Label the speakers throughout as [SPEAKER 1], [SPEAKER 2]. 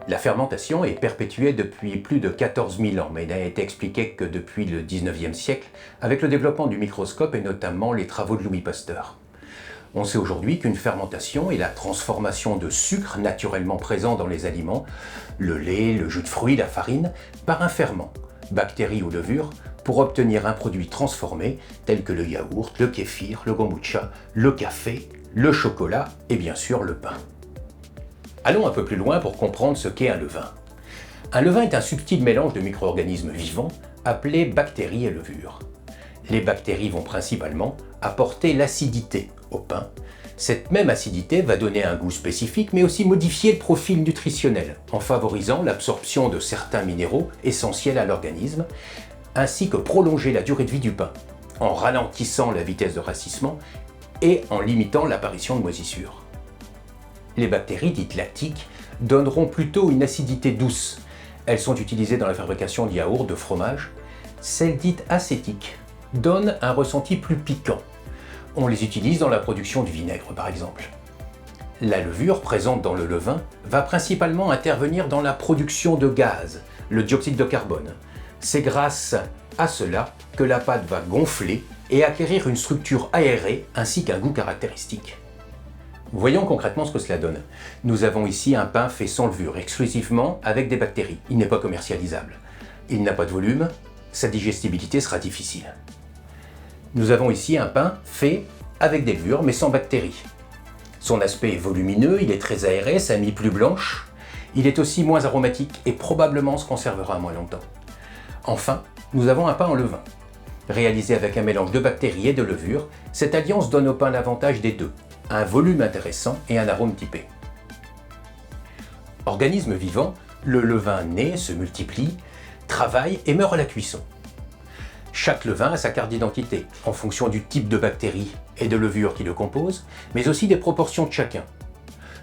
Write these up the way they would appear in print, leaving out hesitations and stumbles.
[SPEAKER 1] La fermentation est perpétuée depuis plus de 14 000 ans, mais n'a été expliquée que depuis le 19e siècle, avec le développement du microscope et notamment les travaux de Louis Pasteur. On sait aujourd'hui qu'une fermentation est la transformation de sucre naturellement présent dans les aliments, le lait, le jus de fruits, la farine, par un ferment, bactérie ou levure, pour obtenir un produit transformé tel que le yaourt, le kéfir, le kombucha, le café, le chocolat et bien sûr le pain. Allons un peu plus loin pour comprendre ce qu'est un levain. Un levain est un subtil mélange de micro-organismes vivants appelés bactéries et levures. Les bactéries vont principalement apporter l'acidité au pain. Cette même acidité va donner un goût spécifique mais aussi modifier le profil nutritionnel en favorisant l'absorption de certains minéraux essentiels à l'organisme ainsi que prolonger la durée de vie du pain en ralentissant la vitesse de rassissement et en limitant l'apparition de moisissures. Les bactéries dites lactiques donneront plutôt une acidité douce. Elles sont utilisées dans la fabrication de yaourts, de fromage. Celles dites acétiques donnent un ressenti plus piquant. On les utilise dans la production du vinaigre par exemple. La levure présente dans le levain va principalement intervenir dans la production de gaz, le dioxyde de carbone. C'est grâce à cela que la pâte va gonfler et acquérir une structure aérée ainsi qu'un goût caractéristique. Voyons concrètement ce que cela donne. Nous avons ici un pain fait sans levure, exclusivement avec des bactéries. Il n'est pas commercialisable. Il n'a pas de volume, sa digestibilité sera difficile. Nous avons ici un pain fait avec des levures mais sans bactéries. Son aspect est volumineux, il est très aéré, sa mie plus blanche. Il est aussi moins aromatique et probablement se conservera moins longtemps. Enfin, nous avons un pain en levain. Réalisé avec un mélange de bactéries et de levures, cette alliance donne au pain l'avantage des deux, un volume intéressant et un arôme typé. Organisme vivant, le levain naît, se multiplie, travaille et meurt à la cuisson. Chaque levain a sa carte d'identité, en fonction du type de bactéries et de levures qui le composent, mais aussi des proportions de chacun.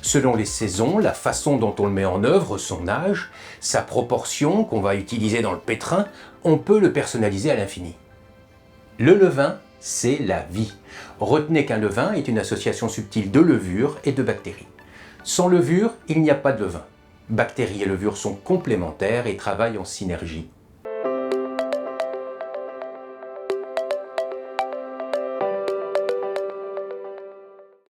[SPEAKER 1] Selon les saisons, la façon dont on le met en œuvre, son âge, sa proportion qu'on va utiliser dans le pétrin, on peut le personnaliser à l'infini. Le levain, c'est la vie. Retenez qu'un levain est une association subtile de levures et de bactéries. Sans levure, il n'y a pas de levain. Bactéries et levures sont complémentaires et travaillent en synergie.